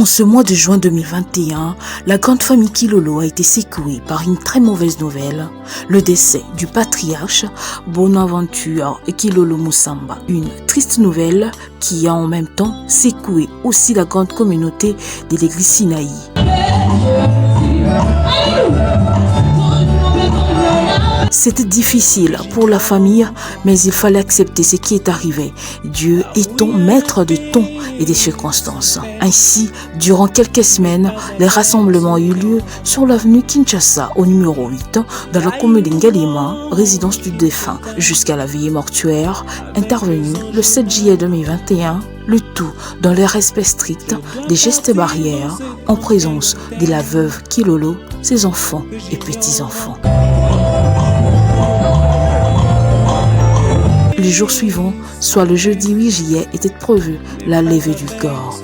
En ce mois de juin 2021, la grande famille Kilolo a été secouée par une très mauvaise nouvelle, le décès du patriarche Bonaventure Kilolo Musamba. Une triste nouvelle qui a en même temps secoué aussi la grande communauté de l'église Sinaï. C'était difficile pour la famille, mais il fallait accepter ce qui est arrivé. Dieu étant maître de temps et des circonstances. Ainsi, durant quelques semaines, les rassemblements ont eu lieu sur l'avenue Kinshasa au numéro 8, dans la commune d'Ngalima, résidence du défunt, jusqu'à la veillée mortuaire, intervenue le 7 juillet 2021, le tout dans le respect strict des gestes barrières, en présence de la veuve Kilolo, ses enfants et petits-enfants. Le jour suivant, soit le jeudi 8 juillet, était prévu la levée du corps.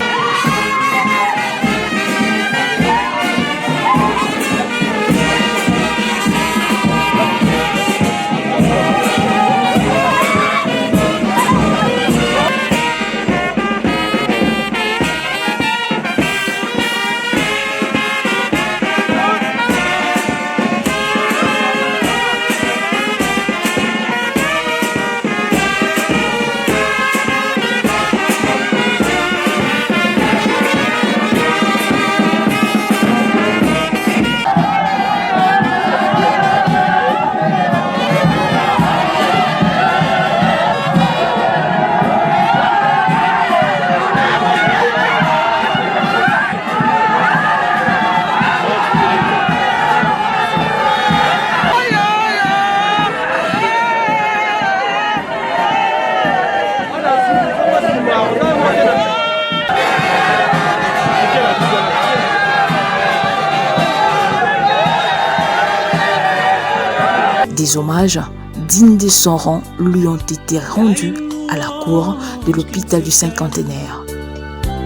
Des hommages dignes de son rang lui ont été rendus à la cour de l'hôpital du Cinquantenaire.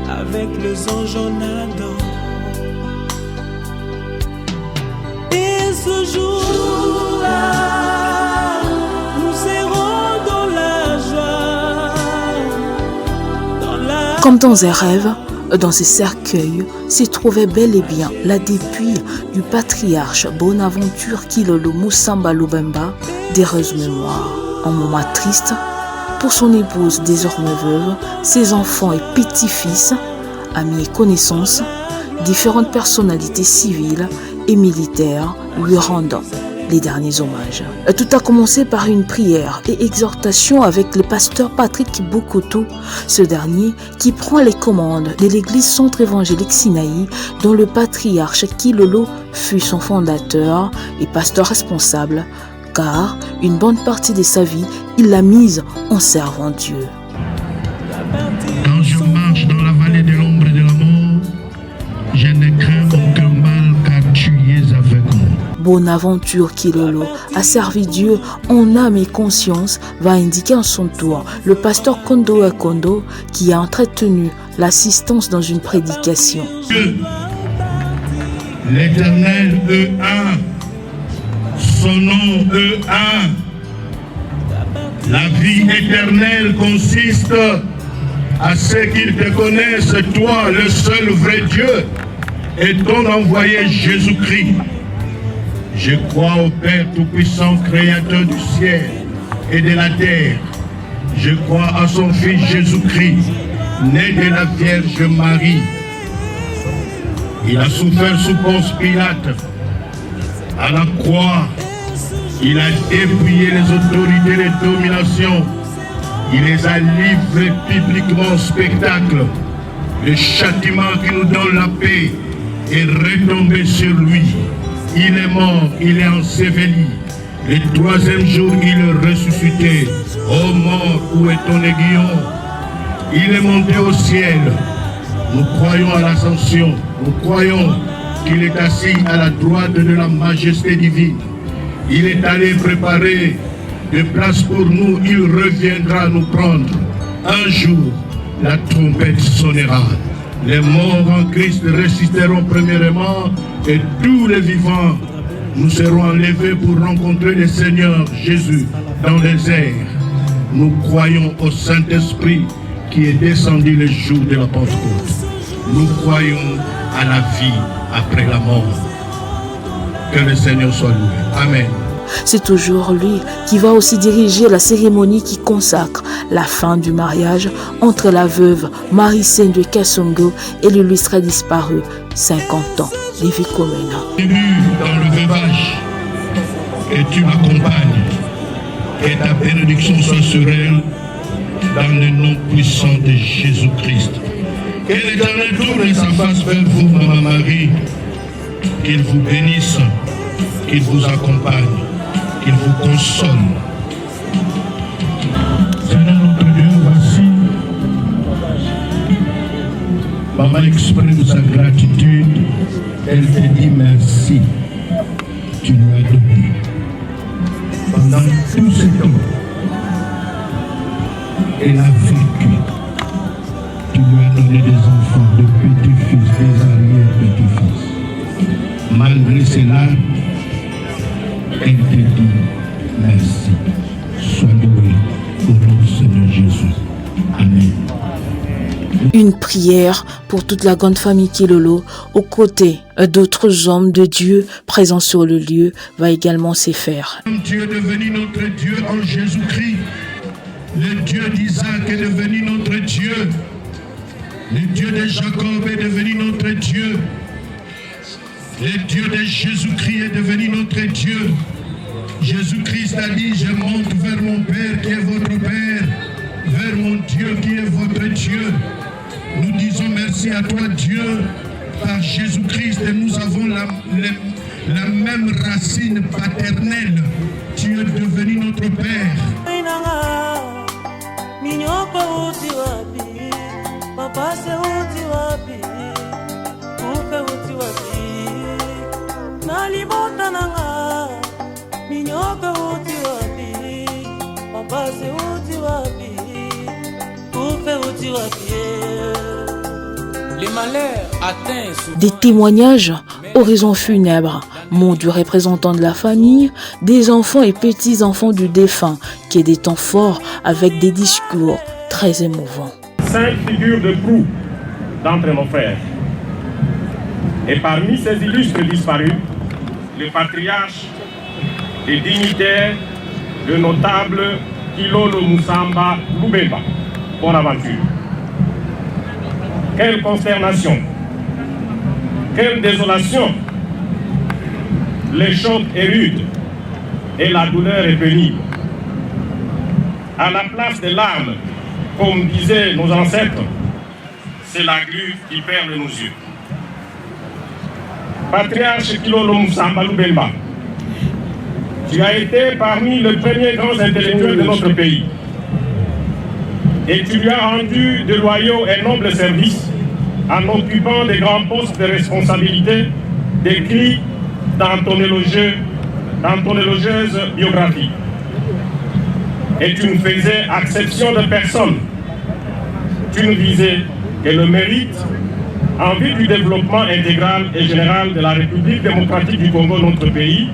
Avec les anges en Adam. Et ce jour-là, nous serons dans la joie, Comme dans un rêve, dans ce cercueil s'y trouvait bel et bien la dépouille du patriarche Bonaventure Kilolo Musamba Lubemba, d'heureuse mémoire. Un moment triste pour son épouse désormais veuve, ses enfants et petits-fils, amis et connaissances, différentes personnalités civiles et militaires lui rendant les derniers hommages. Tout a commencé par une prière et exhortation avec le pasteur Patrick Bokoto, ce dernier qui prend les commandes de l'église Centre évangélique Sinaï, dont le patriarche Kilolo fut son fondateur et pasteur responsable, car une bonne partie de sa vie, il l'a mise en servant Dieu. Quand je marche dans la vallée de l'ombre de la mort, je ne crains aucun mal car tu es avec moi. Bonaventure Kilolo a servi Dieu en âme et conscience, va indiquer en son tour le pasteur Kondo Akondo qui a entretenu l'assistance dans une prédication. Dieu, l'Éternel E1, son nom E1, la vie éternelle consiste à ce qu'ils te connaissent, toi, le seul vrai Dieu, et ton envoyé Jésus-Christ. Je crois au Père Tout-Puissant, Créateur du ciel et de la terre. Je crois à son Fils Jésus-Christ, né de la Vierge Marie. Il a souffert sous Ponce Pilate. À la croix, il a dépouillé les autorités de domination. Il les a livrés publiquement au spectacle. Le châtiment qui nous donne la paix est retombé sur lui. Il est mort, il est enseveli. Le troisième jour, il est ressuscité. Ô mort, où est ton aiguillon? Il est monté au ciel. Nous croyons à l'ascension. Nous croyons qu'il est assis à la droite de la majesté divine. Il est allé préparer des places pour nous. Il reviendra nous prendre. Un jour, la trompette sonnera. Les morts en Christ ressusciteront premièrement et tous les vivants, nous serons enlevés pour rencontrer le Seigneur Jésus dans les airs. Nous croyons au Saint-Esprit qui est descendu le jour de la Pentecôte. Nous croyons à la vie après la mort. Que le Seigneur soit loué. Amen. C'est toujours lui qui va aussi diriger la cérémonie qui consacre la fin du mariage entre la veuve Marie-Sainte de Kassongo et l'illustre disparu, 50 ans, Lévi Komena. Début dans le veuvage, et tu m'accompagnes, et ta bénédiction soit sur elle, dans le nom puissant de Jésus-Christ. Que l'Éternel tourne sa face vers vous, Maman Marie, qu'il vous bénisse, qu'il vous accompagne, qu'il vous console. Seigneur notre Dieu, voici, Maman exprime sa gratitude, elle te dit merci, tu lui as donné. Pendant tout ce temps, elle a vécu. Tu lui as donné des enfants, des petits-fils, des arrière-petits-fils. Malgré cela, elle te dit merci. Sois loué au nom du Seigneur Jésus. Amen. Une prière pour toute la grande famille Kilolo, aux côtés d'autres hommes de Dieu présents sur le lieu, va également s'y faire. Dieu est devenu notre Dieu en Jésus-Christ. Le Dieu d'Isaac est devenu notre Dieu. Le Dieu de Jacob est devenu notre Dieu. Le Dieu de Jésus-Christ est devenu notre Dieu. Jésus-Christ a dit, je monte vers mon Père qui est votre Père, vers mon Dieu qui est votre Dieu. Nous disons merci à toi Dieu, par Jésus-Christ, et nous avons la même racine paternelle. Tu es devenu notre Père. Papa se uti wapi, upe uti wapi, nalibota nanga, minyoke uti wapi, papa se uti wapi, upe uti wapi. Les malheurs atteints des témoignages, oraison funèbre, mots du représentant de la famille, des enfants et petits-enfants du défunt, qui est des temps forts avec des discours très émouvants. 5 figures de proue d'entre nos frères. Et parmi ces illustres disparus, le patriarche, les dignitaires, le notable Kilolo Musamba Lubemba. Bonne aventure. Quelle consternation, quelle désolation. Le choc est rude et la douleur est pénible. À la place des larmes, comme disaient nos ancêtres, c'est la glu qui perle nos yeux. Patriarche Kilolo Musamba Lubemba, tu as été parmi les premiers grands intellectuels de notre pays. Et tu lui as rendu de loyaux et nobles services en occupant des grands postes de responsabilité décrits dans ton élogieuse biographie. Et tu ne faisais exception de personne. Tu ne visais que le mérite en vue du développement intégral et général de la République démocratique du Congo, notre pays,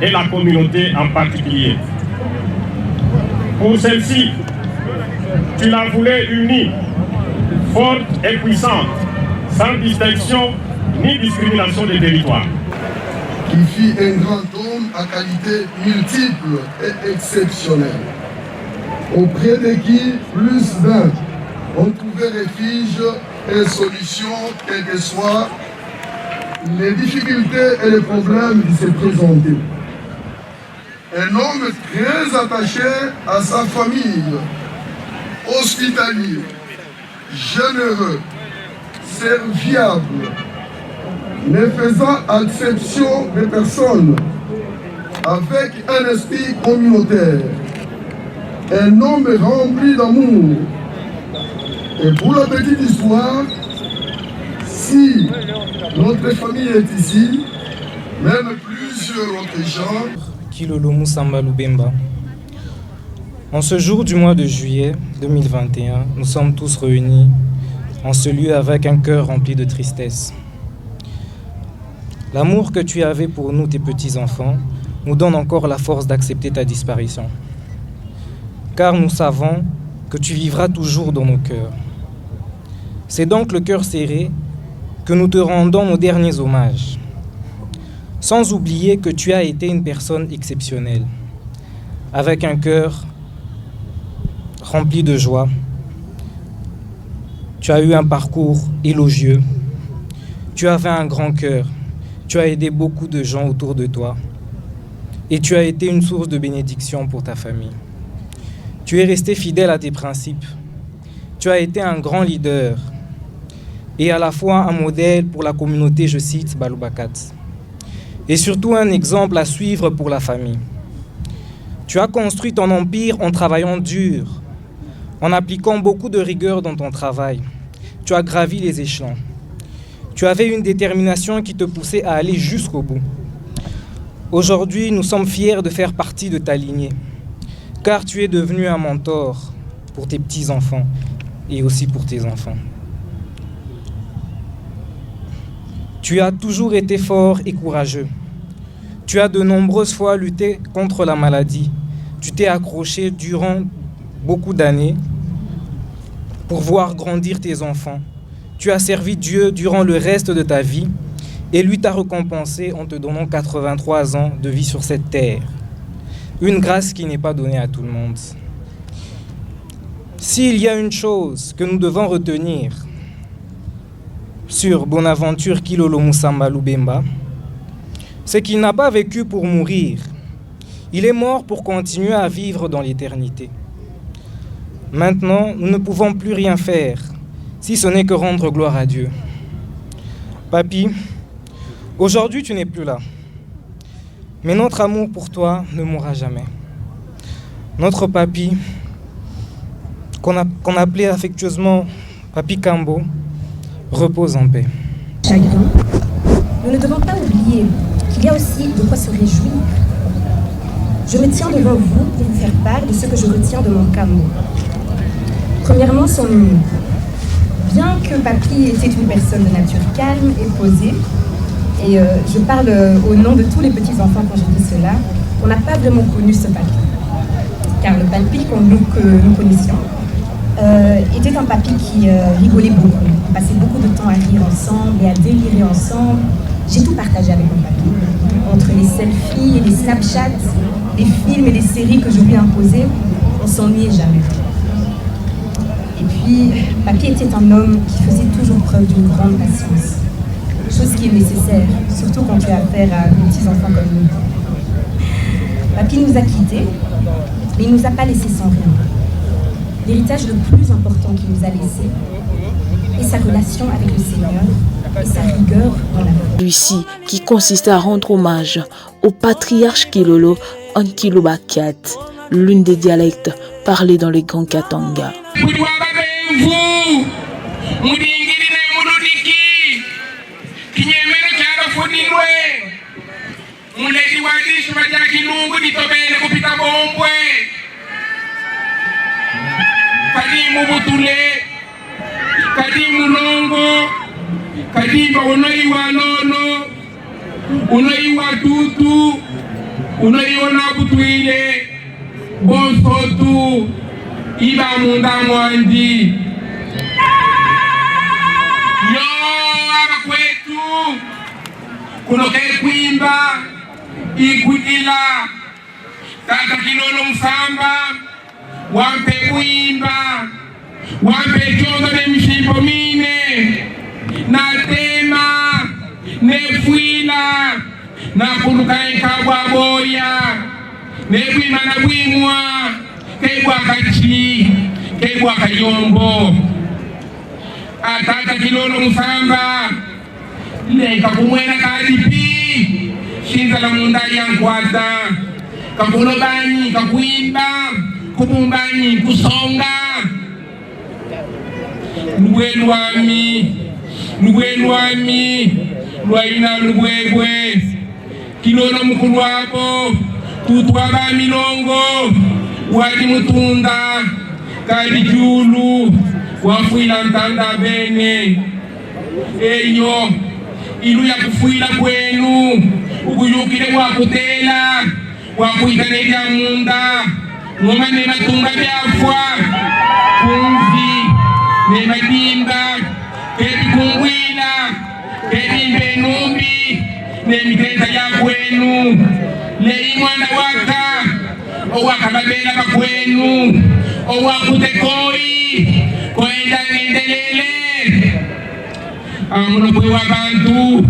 et la communauté en particulier. Pour celle-ci, tu la voulais unie, forte et puissante, sans distinction ni discrimination des territoires. Qui fit un grand homme à qualité multiple et exceptionnelle, auprès de qui plus d'un ont trouvé refuge et solution, quelles que soient les difficultés et les problèmes qui se présentaient. Un homme très attaché à sa famille, hospitalier, généreux, serviable, ne faisant exception de personnes, avec un esprit communautaire, un homme rempli d'amour. Et pour la petite histoire, si notre famille est ici, même plusieurs autres gens, Kilolo Musamba Lubemba. En ce jour du mois de juillet 2021, nous sommes tous réunis en ce lieu avec un cœur rempli de tristesse. L'amour que tu avais pour nous, tes petits-enfants, nous donne encore la force d'accepter ta disparition. Car nous savons que tu vivras toujours dans nos cœurs. C'est donc le cœur serré que nous te rendons nos derniers hommages. Sans oublier que tu as été une personne exceptionnelle, avec un cœur rempli de joie. Tu as eu un parcours élogieux. Tu avais un grand cœur. Tu as aidé beaucoup de gens autour de toi. Et tu as été une source de bénédiction pour ta famille. Tu es resté fidèle à tes principes. Tu as été un grand leader et à la fois un modèle pour la communauté, je cite, Balubakat. Et surtout un exemple à suivre pour la famille. Tu as construit ton empire en travaillant dur, en appliquant beaucoup de rigueur dans ton travail. Tu as gravi les échelons. Tu avais une détermination qui te poussait à aller jusqu'au bout. Aujourd'hui, nous sommes fiers de faire partie de ta lignée, car tu es devenu un mentor pour tes petits-enfants et aussi pour tes enfants. Tu as toujours été fort et courageux. Tu as de nombreuses fois lutté contre la maladie. Tu t'es accroché durant beaucoup d'années pour voir grandir tes enfants. Tu as servi Dieu durant le reste de ta vie et lui t'a récompensé en te donnant 83 ans de vie sur cette terre. Une grâce qui n'est pas donnée à tout le monde. S'il y a une chose que nous devons retenir sur Bonaventure Kilolo Musamba Lubemba, c'est qu'il n'a pas vécu pour mourir. Il est mort pour continuer à vivre dans l'éternité. Maintenant, nous ne pouvons plus rien faire, si ce n'est que rendre gloire à Dieu. Papy, aujourd'hui tu n'es plus là. Mais notre amour pour toi ne mourra jamais. Notre papy, qu'on appelait affectueusement Papy Kambo, repose en paix. Chagrin, nous ne devons pas oublier qu'il y a aussi de quoi se réjouir. Je me tiens devant vous pour vous faire part de ce que je retiens de mon Kambo. Premièrement, son humour. Bien que Papy était une personne de nature calme et posée, et je parle au nom de tous les petits-enfants quand je dis cela, on n'a pas vraiment connu ce Papy. Car le Papy que nous connaissions était un Papy qui rigolait beaucoup. On passait beaucoup de temps à rire ensemble et à délirer ensemble. J'ai tout partagé avec mon Papy. Entre les selfies et les Snapchats, les films et les séries que je lui imposais, on s'ennuyait jamais. Et puis, Papy était un homme qui faisait toujours preuve d'une grande patience. Chose qui est nécessaire, surtout quand tu as affaire à des petits-enfants comme nous. Papy nous a quittés, mais il ne nous a pas laissés sans rien. L'héritage le plus important qu'il nous a laissé est sa relation avec le Seigneur et sa rigueur dans la vie. Celui-ci qui consiste à rendre hommage au patriarche Kilolo Nkilubakat, l'une des dialectes parlés dans les Grands Katanga. Kadimu Butule, Kadimu Longo, Kadimba Unoiwa Nono, Unoiwa Tutu, Unoiwa Nabutuile, Bonsotu, Iba Munda Mwandi. Yo Abakwetu, Kunoke Kwimba, Ikuitila, Tata Kilolo Musamba, Wampe kuimba, wampe chonga de mishimbo mine, na tema, ne fuila, na kuluka enkabwa boya, ne bwima na bwimwa, kebwa kachi, kebwa kayombo. Atata Kilolo Musamba, leka kumwena kadipi, shinza la munda yankwata, kakulo bani, kakuimba, Kumumbanyi kusonga Lwelwami Lwaina Lwebwe Kilolo mukulu wabo Tutwaba milongo Wadi mutunda Kadi julu Wafuila ntanda bene Eyo Ilu ya kufuila kwenu Ukuyukile wakutela Wakuikaneja munda Ngomane matunga biafwa Kumvi ne Madimba, Kebi Kungwila, Kebi Mbenumbi, ne Miteta ya kwenu, le mwana waka, owaka babela bakwenu, owakutekoi, kwenda ngendelele, amunokwe wabantu,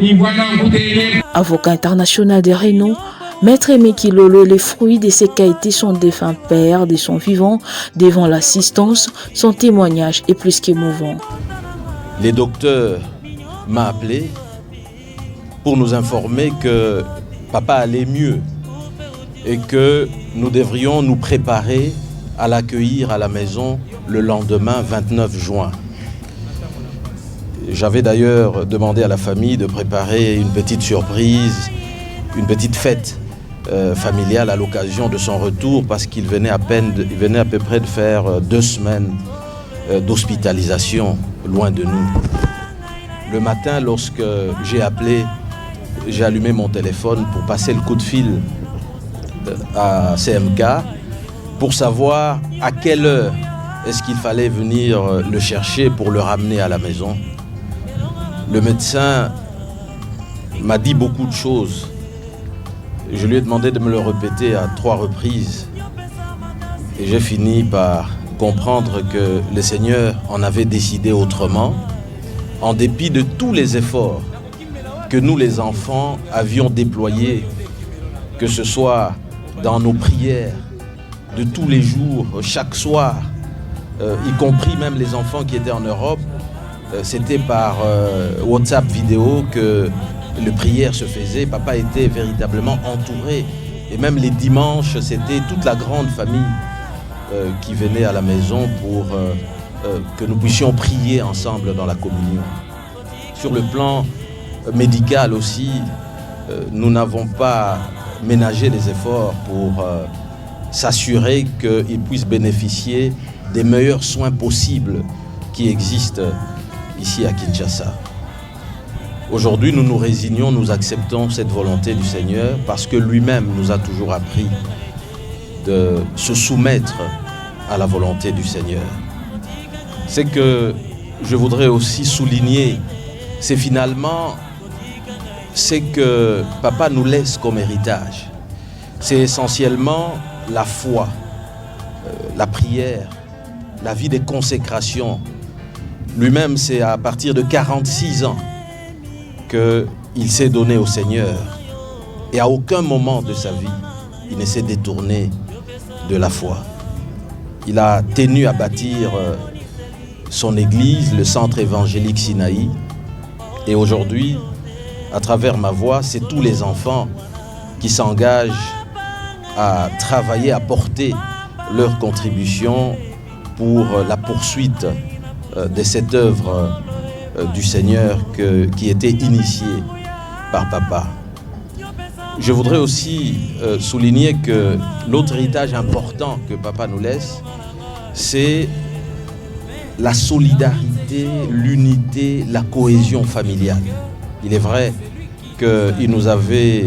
iwana kutele. Avocat international de renom, Maître Aimé Kilolo, les fruits de ses qualités, son défunt père, de son vivant, devant l'assistance, son témoignage est plus qu'émouvant. Les docteurs m'ont appelé pour nous informer que papa allait mieux et que nous devrions nous préparer à l'accueillir à la maison le lendemain 29 juin. J'avais d'ailleurs demandé à la famille de préparer une petite surprise, une petite fête familiale à l'occasion de son retour parce qu'il venait à peu près de faire 2 semaines d'hospitalisation loin de nous. Le matin, lorsque j'ai appelé, j'ai allumé mon téléphone pour passer le coup de fil à CMK pour savoir à quelle heure est-ce qu'il fallait venir le chercher pour le ramener à la maison. Le médecin m'a dit beaucoup de choses. Je lui ai demandé de me le répéter à 3 reprises. Et j'ai fini par comprendre que le Seigneur en avait décidé autrement, en dépit de tous les efforts que nous les enfants avions déployés, que ce soit dans nos prières de tous les jours, chaque soir, y compris même les enfants qui étaient en Europe, c'était par WhatsApp vidéo que les prières se faisaient. Papa était véritablement entouré. Et même les dimanches, c'était toute la grande famille qui venait à la maison pour que nous puissions prier ensemble dans la communion. Sur le plan médical aussi, nous n'avons pas ménagé les efforts pour s'assurer qu'il puisse bénéficier des meilleurs soins possibles qui existent ici à Kinshasa. Aujourd'hui, nous nous résignons, nous acceptons cette volonté du Seigneur parce que lui-même nous a toujours appris de se soumettre à la volonté du Seigneur. C'est que je voudrais aussi souligner, c'est finalement ce que papa nous laisse comme héritage. C'est essentiellement la foi, la prière, la vie de consécration. Lui-même, c'est à partir de 46 ans qu'il s'est donné au Seigneur. Et à aucun moment de sa vie, il ne s'est détourné de la foi. Il a tenu à bâtir son église, le centre évangélique Sinaï. Et aujourd'hui, à travers ma voix, c'est tous les enfants qui s'engagent à travailler, à porter leur contribution pour la poursuite de cette œuvre du Seigneur qui était initiée par papa. Je voudrais aussi souligner que l'autre héritage important que papa nous laisse, c'est la solidarité, l'unité, la cohésion familiale. Il est vrai qu'il nous avait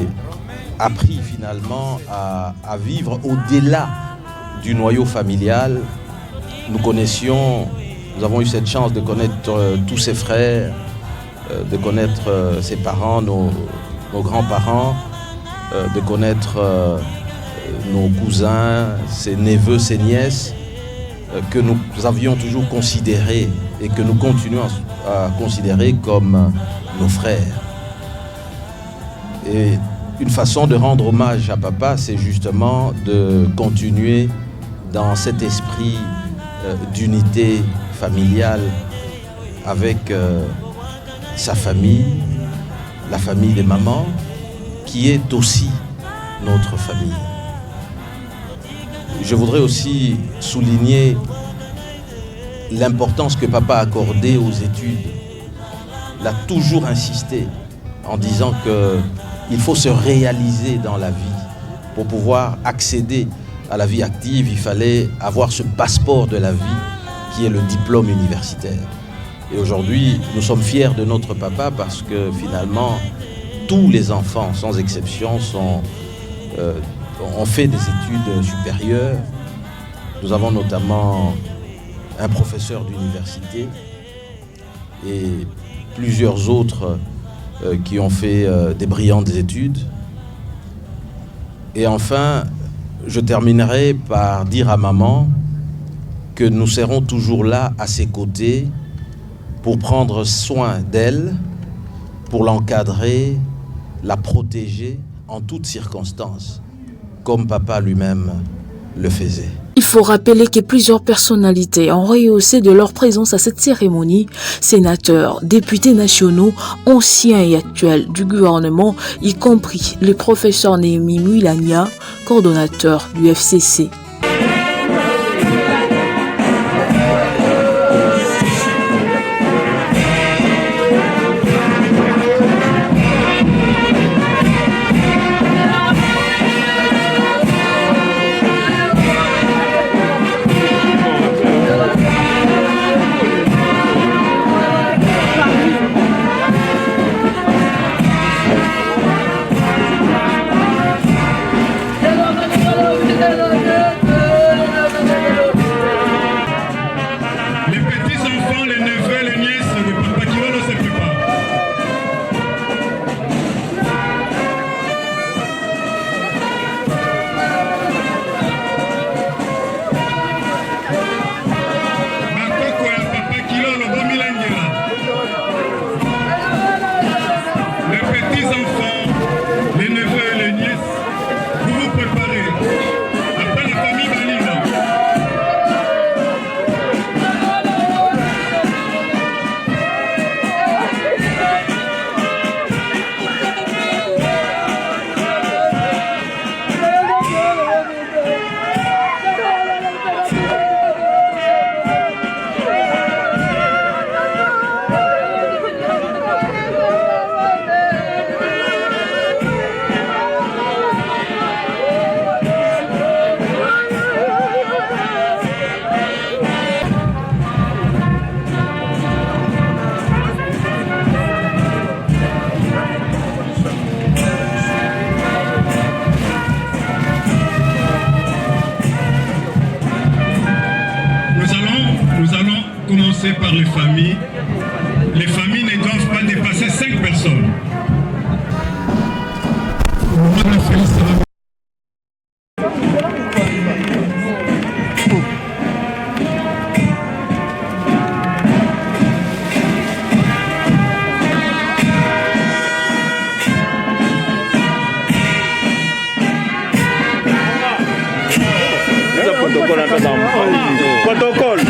appris finalement à vivre au-delà du noyau familial. Nous avons eu cette chance de connaître tous ses frères, de connaître ses parents, nos grands-parents, de connaître nos cousins, ses neveux, ses nièces, que nous avions toujours considérés et que nous continuons à considérer comme nos frères. Et une façon de rendre hommage à papa, c'est justement de continuer dans cet esprit d'unité familiale avec sa famille, la famille des mamans, qui est aussi notre famille. Je voudrais aussi souligner l'importance que papa a accordée aux études. Il a toujours insisté en disant qu'il faut se réaliser dans la vie. Pour pouvoir accéder à la vie active, il fallait avoir ce passeport de la vie qui est le diplôme universitaire. Et aujourd'hui, nous sommes fiers de notre papa parce que finalement, tous les enfants, sans exception, ont fait des études supérieures. Nous avons notamment un professeur d'université et plusieurs autres qui ont fait des brillantes études. Et enfin, je terminerai par dire à maman que nous serons toujours là à ses côtés pour prendre soin d'elle, pour l'encadrer, la protéger en toutes circonstances, comme papa lui-même le faisait. Il faut rappeler que plusieurs personnalités ont rehaussé de leur présence à cette cérémonie. Sénateurs, députés nationaux, anciens et actuels du gouvernement, y compris le professeur Néhémie Muilania, coordonnateur du FCC. Commencer par les familles. Les familles ne doivent pas dépasser 5 personnes. Protocole.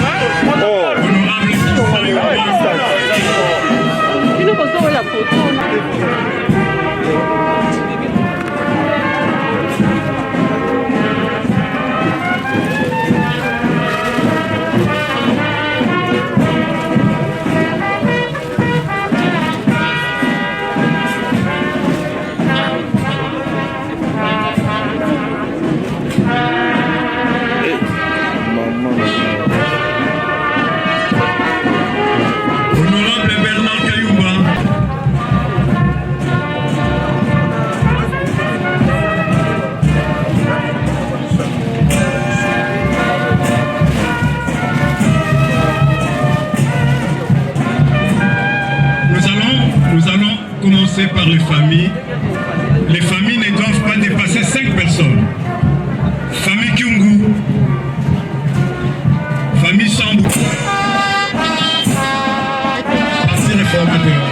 Commencer par les familles. Les familles ne doivent pas dépasser 5 personnes. Famille Kyungu, famille Sambou, parti réformateur.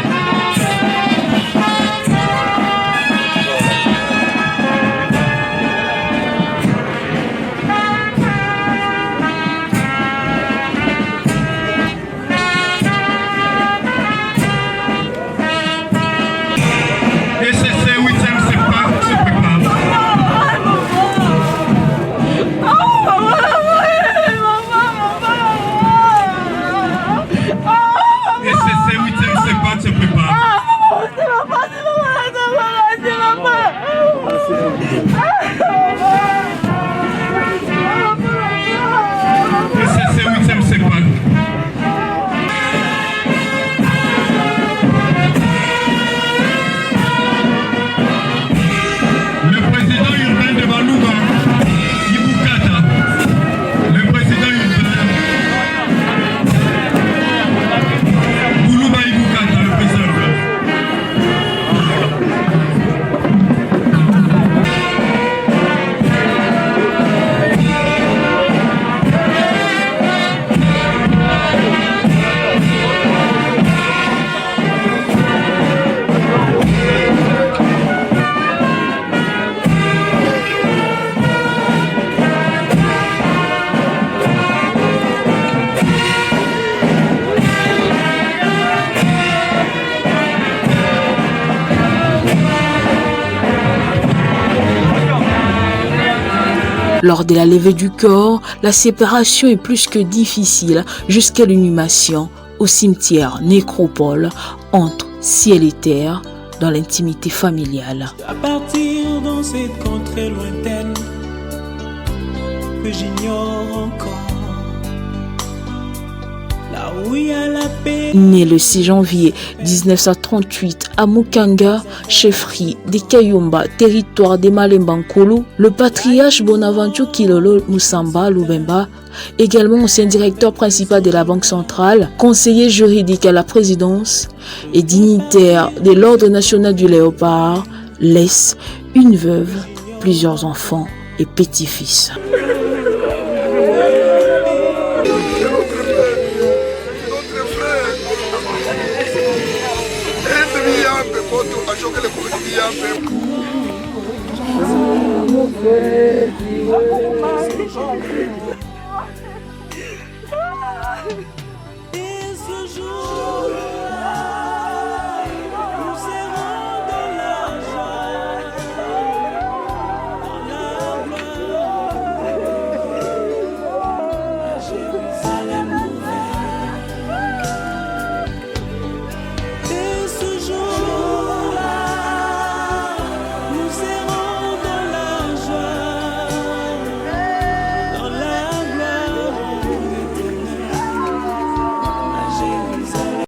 Ese Lors de la levée du corps, la séparation est plus que difficile jusqu'à l'inhumation au cimetière nécropole entre ciel et terre dans l'intimité familiale. À partir dans cette contrée lointaine que j'ignore encore, là où il y a la paix. Né le 6 janvier 1938 à Mukanga, chefferie des Kayumba, territoire des Malemba-Nkulu, le patriarche Bonaventure Kilolo Musamba Lubemba, également ancien directeur principal de la Banque centrale, conseiller juridique à la présidence et dignitaire de l'Ordre national du Léopard, laisse une veuve, plusieurs enfants et petits-fils.